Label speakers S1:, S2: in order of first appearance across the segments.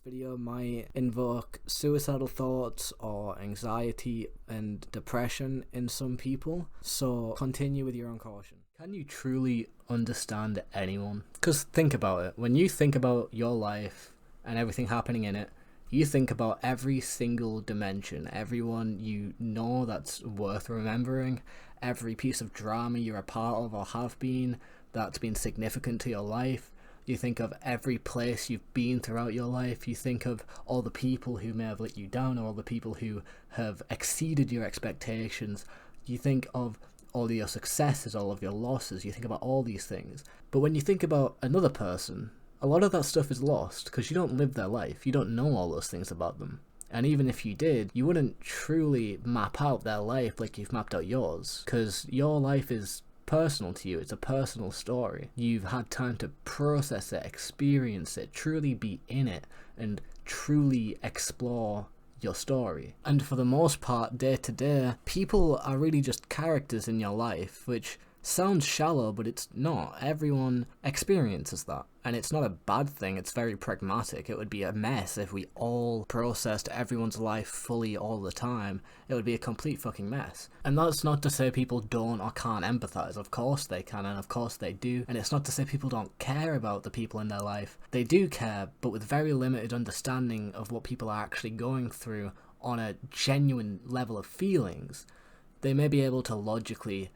S1: video might invoke suicidal thoughts or anxiety and depression in some people, so continue with your own caution. Can you truly understand anyone? Because think about it, when you think about your life and everything happening in it, you think about every single dimension, everyone you know that's worth remembering, every piece of drama you're a part of or have been that's been significant to your life. You think of every place you've been throughout your life. You think of all the people who may have let you down, or all the people who have exceeded your expectations. You think of all of your successes, all of your losses. You think about all these things. But when you think about another person, a lot of that stuff is lost because you don't live their life. You don't know all those things about them. And even if you did, you wouldn't truly map out their life like you've mapped out yours, because your life is personal to you. It's a personal story. You've had time to process it, experience it, truly be in it, and truly explore your story. And for the most part, day to day, people are really just characters in your life, which sounds shallow, but it's not. Everyone experiences that. And it's not a bad thing, it's very pragmatic. It would be a mess if we all processed everyone's life fully all the time. It would be a complete fucking mess. And that's not to say people don't or can't empathize. Of course they can, and of course they do. And it's not to say people don't care about the people in their life. They do care, but with very limited understanding of what people are actually going through on a genuine level of feelings. They may be able to logically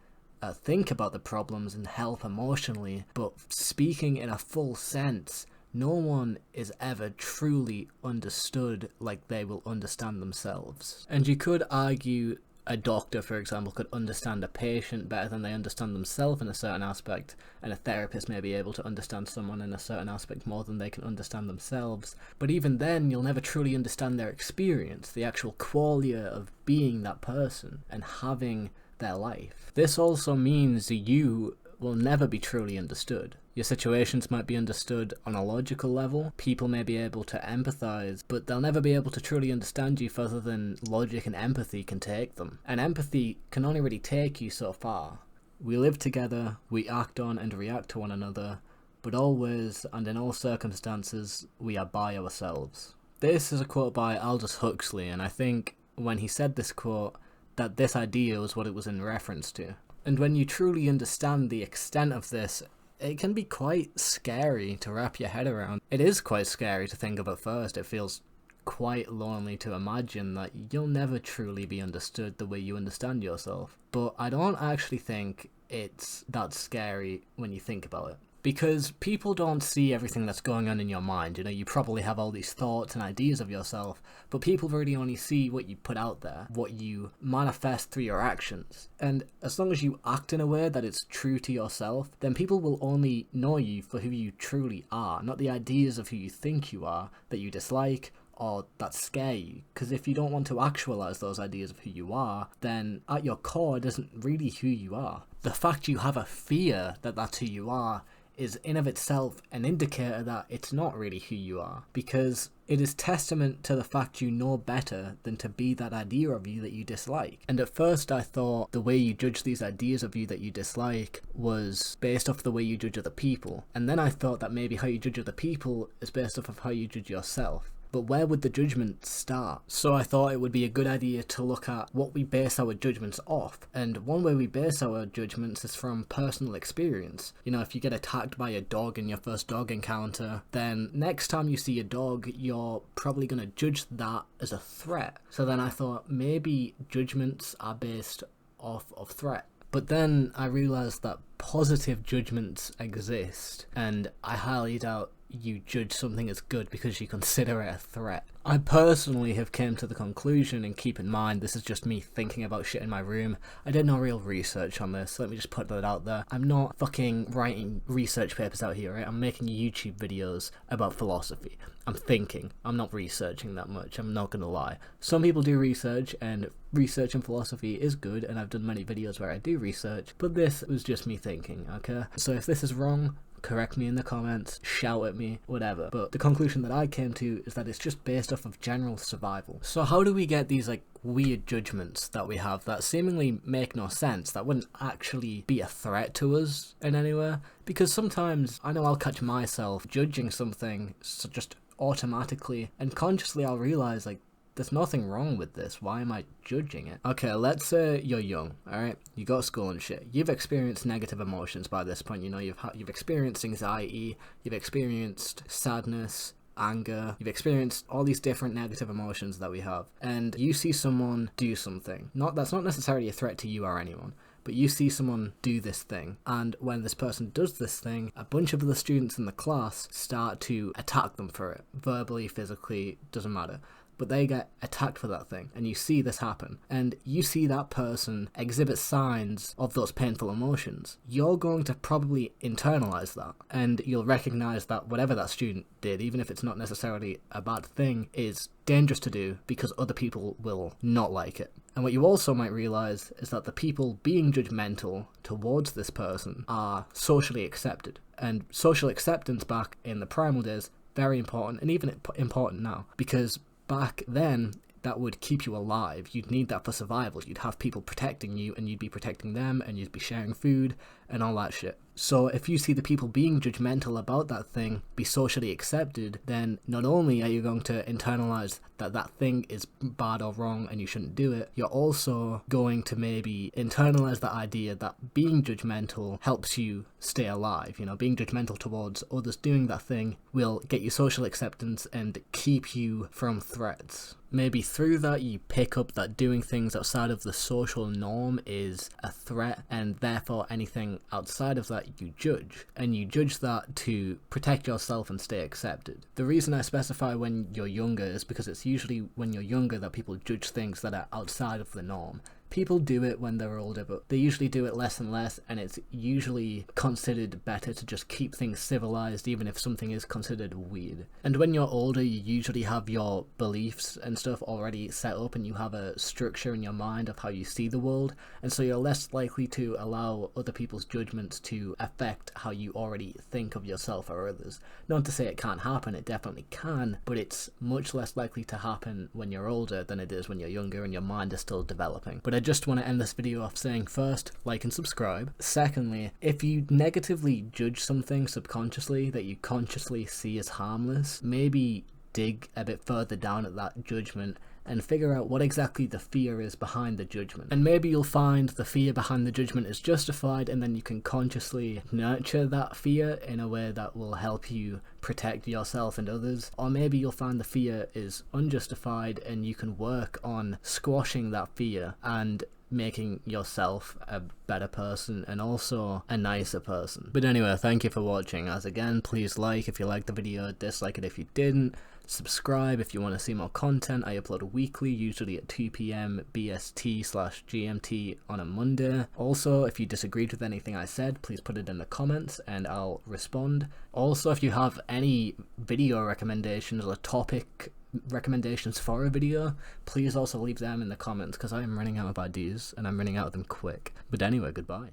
S1: think about the problems and help emotionally, but speaking in a full sense, no one is ever truly understood like they will understand themselves. And you could argue a doctor, for example, could understand a patient better than they understand themselves in a certain aspect, and a therapist may be able to understand someone in a certain aspect more than they can understand themselves. But even then, you'll never truly understand their experience, the actual qualia of being that person and having their life. This also means you will never be truly understood. Your situations might be understood on a logical level, people may be able to empathize, but they'll never be able to truly understand you further than logic and empathy can take them. And empathy can only really take you so far. We live together, we act on and react to one another, but always and in all circumstances, we are by ourselves. This is a quote by Aldous Huxley, and I think when he said this quote, that this idea was what it was in reference to. And when you truly understand the extent of this, it can be quite scary to wrap your head around. It is quite scary to think of at first. It feels quite lonely to imagine that you'll never truly be understood the way you understand yourself. But I don't actually think it's that scary when you think about it. Because people don't see everything that's going on in your mind. You know, you probably have all these thoughts and ideas of yourself, but people really only see what you put out there, what you manifest through your actions. And as long as you act in a way that it's true to yourself, then people will only know you for who you truly are, not the ideas of who you think you are that you dislike or that scare you. Because if you don't want to actualize those ideas of who you are, then at your core it isn't really who you are. The fact you have a fear that that's who you are is in of itself an indicator that it's not really who you are, because it is testament to the fact you know better than to be that idea of you that you dislike. And at first I thought the way you judge these ideas of you that you dislike was based off the way you judge other people, and then I thought that maybe how you judge other people is based off of how you judge yourself. But where would the judgment start? So I thought it would be a good idea to look at what we base our judgments off. And one way we base our judgments is from personal experience. You know, if you get attacked by a dog in your first dog encounter, then next time you see a dog, you're probably going to judge that as a threat. So then I thought maybe judgments are based off of threat. But then I realised that positive judgments exist, and I highly doubt you judge something as good because you consider it a threat. I personally have came to the conclusion, and keep in mind this is just me thinking about shit in my room, I did no real research on this, let me just put that out there. I'm not fucking writing research papers out here, right? I'm making YouTube videos about philosophy. I'm thinking, I'm not researching that much, I'm not gonna lie. Some people do research, and research in philosophy is good, and I've done many videos where I do research, but this was just me thinking, okay? So if this is wrong, correct me in the comments, shout at me, whatever. But the conclusion that I came to is that it's just based off of general survival. So how do we get these like weird judgments that we have that seemingly make no sense, that wouldn't actually be a threat to us in any way? Because sometimes I know I'll catch myself judging something so just automatically and consciously I'll realize, like, there's nothing wrong with this. Why am I judging it? Okay, let's say you're young, alright? You go to school and shit. You've experienced negative emotions by this point. You know, you've experienced anxiety, you've experienced sadness, anger, you've experienced all these different negative emotions that we have. And you see someone do something. That's not necessarily a threat to you or anyone, but you see someone do this thing, and when this person does this thing, a bunch of other students in the class start to attack them for it. Verbally, physically, doesn't matter. But they get attacked for that thing, and you see this happen, and you see that person exhibit signs of those painful emotions. You're going to probably internalize that, and you'll recognize that whatever that student did, even if it's not necessarily a bad thing, is dangerous to do because other people will not like it. And what you also might realize is that the people being judgmental towards this person are socially accepted. And social acceptance back in the primal days, very important, and even important now, because back then, that would keep you alive. You'd need that for survival. You'd have people protecting you, and you'd be protecting them, and you'd be sharing food, and all that shit. So if you see the people being judgmental about that thing be socially accepted, then not only are you going to internalize that that thing is bad or wrong and you shouldn't do it, you're also going to maybe internalize the idea that being judgmental helps you stay alive. You know, being judgmental towards others doing that thing will get you social acceptance and keep you from threats. Maybe through that you pick up that doing things outside of the social norm is a threat, and therefore anything outside of that you judge, and you judge that to protect yourself and stay accepted. The reason I specify when you're younger is because it's usually when you're younger that people judge things that are outside of the norm. People do it when they're older, but they usually do it less and less, and it's usually considered better to just keep things civilized, even if something is considered weird. And when you're older, you usually have your beliefs and stuff already set up, and you have a structure in your mind of how you see the world, and so you're less likely to allow other people's judgments to affect how you already think of yourself or others. Not to say it can't happen, it definitely can, but it's much less likely to happen when you're older than it is when you're younger and your mind is still developing. But I just want to end this video off saying, first, like and subscribe. Secondly, if you negatively judge something subconsciously that you consciously see as harmless, maybe dig a bit further down at that judgment and figure out what exactly the fear is behind the judgment. And maybe you'll find the fear behind the judgment is justified, and then you can consciously nurture that fear in a way that will help you protect yourself and others. Or maybe you'll find the fear is unjustified, and you can work on squashing that fear and making yourself a better person and also a nicer person. But anyway, thank you for watching. As again, please like if you liked the video, dislike it if you didn't, subscribe if you want to see more content. I upload weekly, usually at 2 PM BST/GMT on a Monday. Also, if you disagreed with anything I said, please put it in the comments and I'll respond. Also, if you have any video recommendations or topic recommendations for a video, please also leave them in the comments, because I am running out of ideas and I'm running out of them quick. But anyway, goodbye.